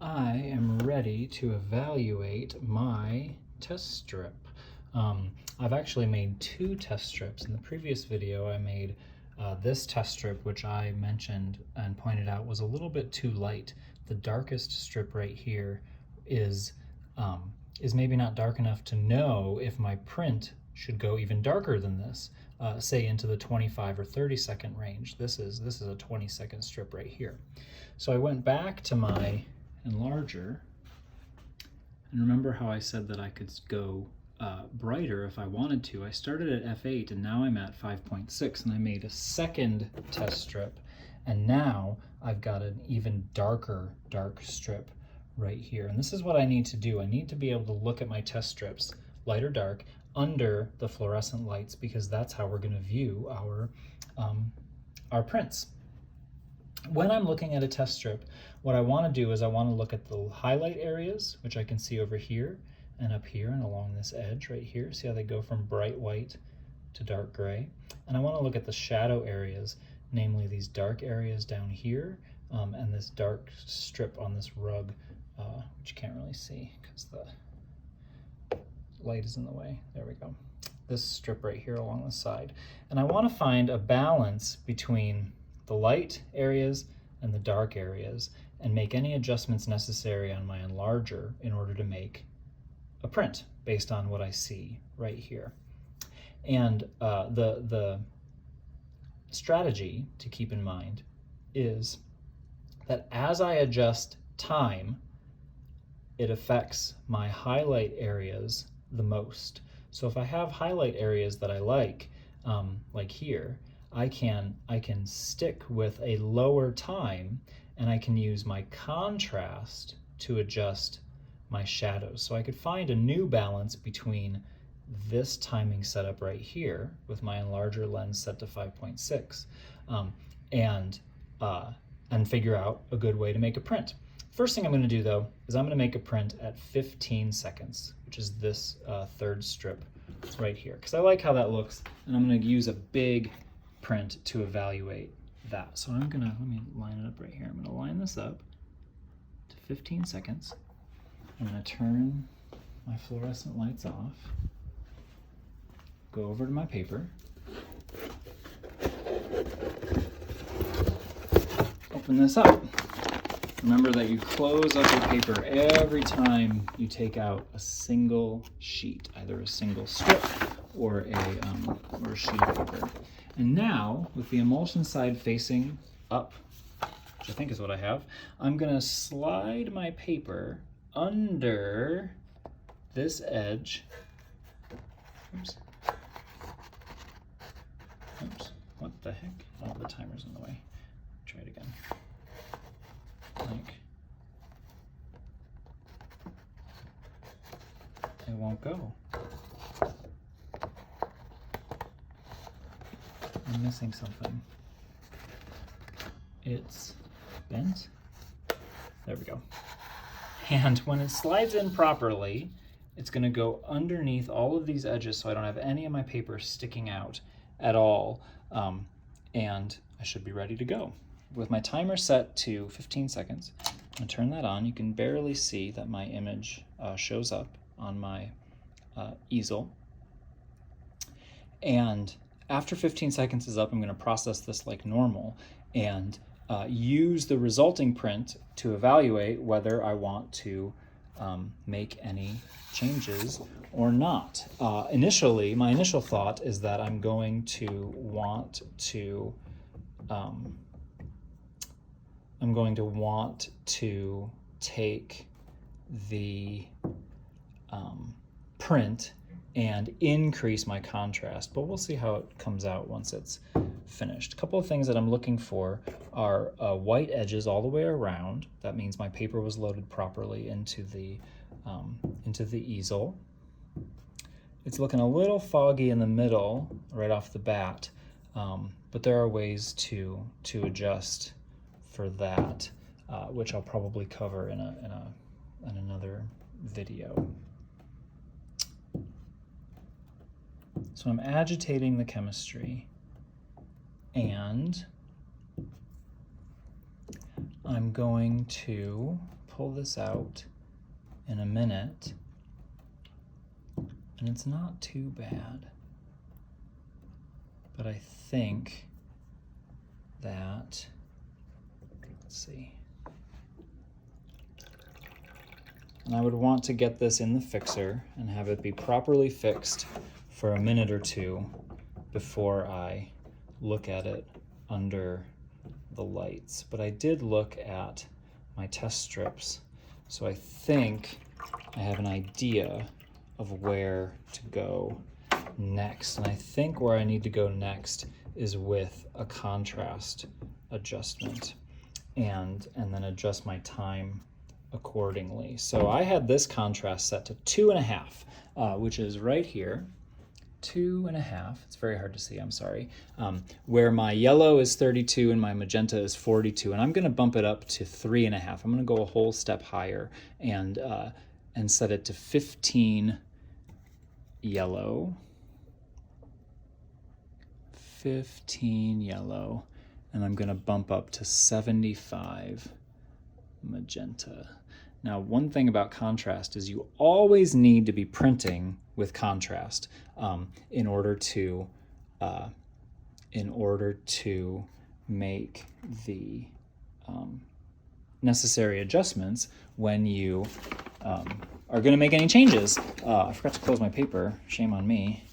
I am ready to evaluate my test strip. I've actually made two test strips. In the previous video, I made this test strip, which I mentioned and pointed out was a little bit too light. The darkest strip right here is maybe not dark enough to know if my print should go even darker than this, say into the 25 or 30 second range. This is a 20-second strip right here. So I went back to my enlarger, and remember how I said that I could go brighter if I wanted to. I started at f8 and now I'm at 5.6, and I made a second test strip, and now I've got an even darker dark strip right here. And this is what I need to do. I need to be able to look at my test strips, light or dark, under the fluorescent lights, because that's how we're going to view our prints. When I'm looking at a test strip, what I want to do is I want to look at the highlight areas, which I can see over here and up here and along this edge right here. See how they go from bright white to dark gray? And I want to look at the shadow areas, namely these dark areas down here and this dark strip on this rug, which you can't really see because the light is in the way. There we go. This strip right here along the side. And I want to find a balance between the light areas and the dark areas, and make any adjustments necessary on my enlarger in order to make a print based on what I see right here. And the strategy to keep in mind is that as I adjust time, it affects my highlight areas the most. So if I have highlight areas that I like here, I can stick with a lower time, and I can use my contrast to adjust my shadows. So I could find a new balance between this timing setup right here with my enlarger lens set to 5.6 and figure out a good way to make a print. First thing I'm going to do though is I'm going to make a print at 15 seconds, which is this third strip right here, because I like how that looks, and I'm going to use a big print to evaluate that. So let me line it up right here. I'm going to line this up to 15 seconds. I'm going to turn my fluorescent lights off, go over to my paper, open this up. Remember that you close up your paper every time you take out a single sheet, either a single strip or a sheet of paper. And now, with the emulsion side facing up, which I think is what I have, I'm going to slide my paper under this edge. Oops. Oops. What the heck? Oh, the timer's in the way. Try it again. It won't go. I'm missing something. It's bent. There we go. And when it slides in properly, it's going to go underneath all of these edges, so I don't have any of my paper sticking out at all. And I should be ready to go. With my timer set to 15 seconds, I'm going to turn that on. You can barely see that my image shows up on my easel. And after 15 seconds is up, I'm going to process this like normal and use the resulting print to evaluate whether I want to make any changes or not. Initially, my initial thought is that I'm going to want to take the print and increase my contrast, but we'll see how it comes out once it's finished. A couple of things that I'm looking for are white edges all the way around. That means my paper was loaded properly into the easel. It's looking a little foggy in the middle right off the bat, but there are ways to adjust for that, which I'll probably cover in another video. So I'm agitating the chemistry, and I'm going to pull this out in a minute, and it's not too bad. But I think that, let's see. And I would want to get this in the fixer and have it be properly fixed for a minute or two before I look at it under the lights. But I did look at my test strips, so I think I have an idea of where to go next. And I think where I need to go next is with a contrast adjustment and then adjust my time accordingly. So I had this contrast set to 2.5, which is right here. 2.5, it's very hard to see, I'm sorry, where my yellow is 32 and my magenta is 42, and I'm going to bump it up to 3.5. I'm going to go a whole step higher and set it to 15 yellow, 15 yellow, and I'm going to bump up to 75 magenta. Now, one thing about contrast is you always need to be printing with contrast in order to make the necessary adjustments when you are going to make any changes. I forgot to close my paper. Shame on me.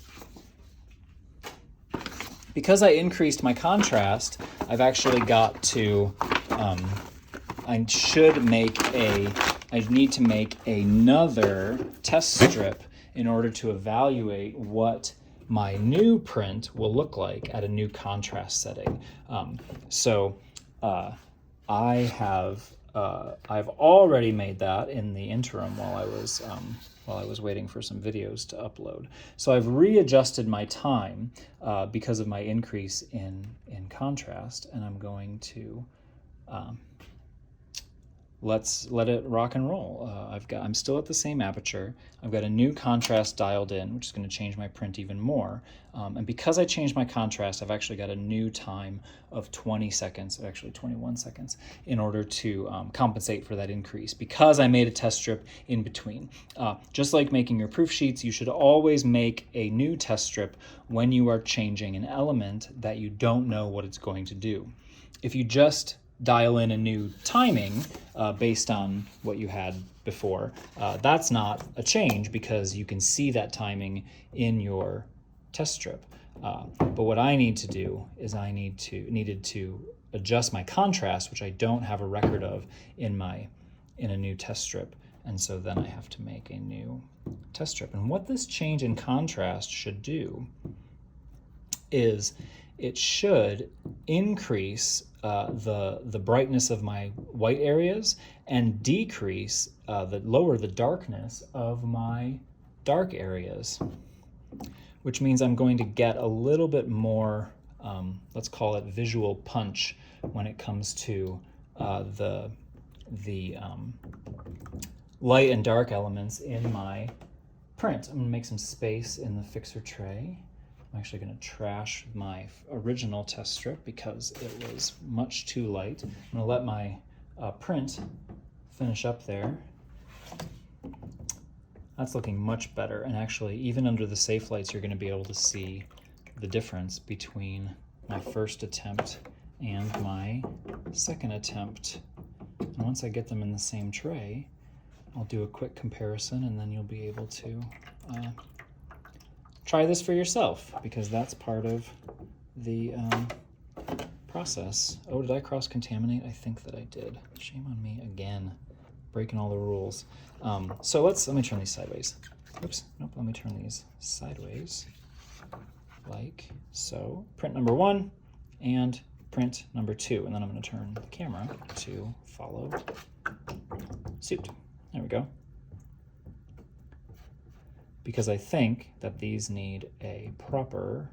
Because I increased my contrast, I've actually got to I need to make another test strip in order to evaluate what my new print will look like at a new contrast setting. I've already made that in the interim while I was waiting for some videos to upload. So I've readjusted my time because of my increase in contrast, and I'm going to let's let it rock and roll. I'm still at the same aperture. I've got a new contrast dialed in, which is going to change my print even more. And because I changed my contrast, I've actually got a new time of 20 seconds, actually 21 seconds, in order to compensate for that increase, because I made a test strip in between. Just like making your proof sheets, you should always make a new test strip when you are changing an element that you don't know what it's going to do. If you just dial in a new timing based on what you had before, that's not a change because you can see that timing in your test strip. But what I need to do is I needed to adjust my contrast, which I don't have a record of in a new test strip, and so then I have to make a new test strip. And what this change in contrast should do is it should increase the brightness of my white areas and decrease lower the darkness of my dark areas, which means I'm going to get a little bit more, let's call it visual punch when it comes to the light and dark elements in my print. I'm going to make some space in the fixer tray. I'm actually going to trash my original test strip because it was much too light. I'm going to let my print finish up there. That's looking much better, and actually even under the safe lights you're going to be able to see the difference between my first attempt and my second attempt. And once I get them in the same tray, I'll do a quick comparison, and then you'll be able to try this for yourself, because that's part of the process. Oh, did I cross-contaminate? I think that I did. Shame on me again, breaking all the rules. So let me turn these sideways. Oops, nope, let me turn these sideways, like so. Print number 1 and print number 2, and then I'm going to turn the camera to follow suit. There we go. Because I think that these need a proper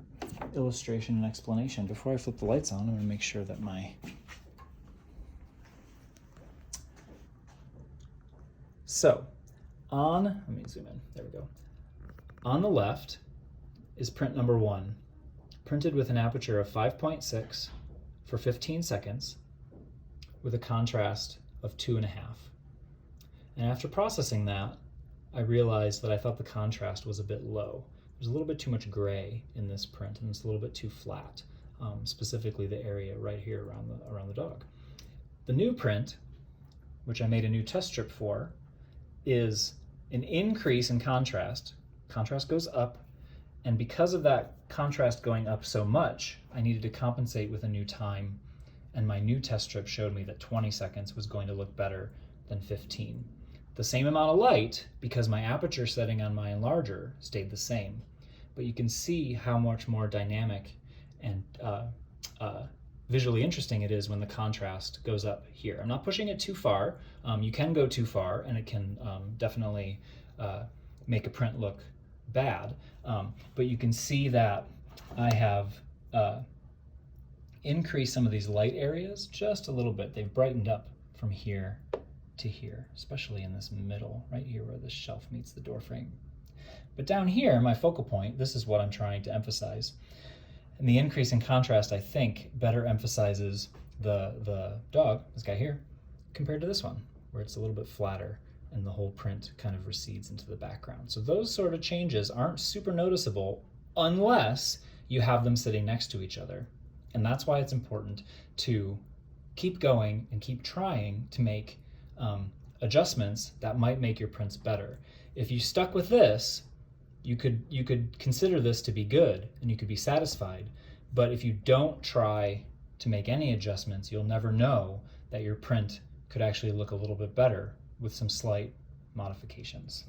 illustration and explanation. Before I flip the lights on, I'm going to make sure that let me zoom in, there we go. On the left is print number 1, printed with an aperture of 5.6 for 15 seconds with a contrast of 2.5. And after processing that, I realized that I thought the contrast was a bit low. There's a little bit too much gray in this print, and it's a little bit too flat, specifically the area right here around the dog. The new print, which I made a new test strip for, is an increase in contrast. Contrast goes up, and because of that contrast going up so much, I needed to compensate with a new time, and my new test strip showed me that 20 seconds was going to look better than 15. The same amount of light, because my aperture setting on my enlarger stayed the same, but you can see how much more dynamic and visually interesting it is when the contrast goes up here. I'm not pushing it too far. You can go too far, and it can definitely make a print look bad, but you can see that I have increased some of these light areas just a little bit. They've brightened up from here to here, especially in this middle, right here where the shelf meets the door frame. But down here, my focal point, this is what I'm trying to emphasize. And the increase in contrast, I think, better emphasizes the dog, this guy here, compared to this one, where it's a little bit flatter and the whole print kind of recedes into the background. So those sort of changes aren't super noticeable unless you have them sitting next to each other. And that's why it's important to keep going and keep trying to make adjustments that might make your prints better. If you stuck with this, you could consider this to be good and you could be satisfied. But if you don't try to make any adjustments, you'll never know that your print could actually look a little bit better with some slight modifications.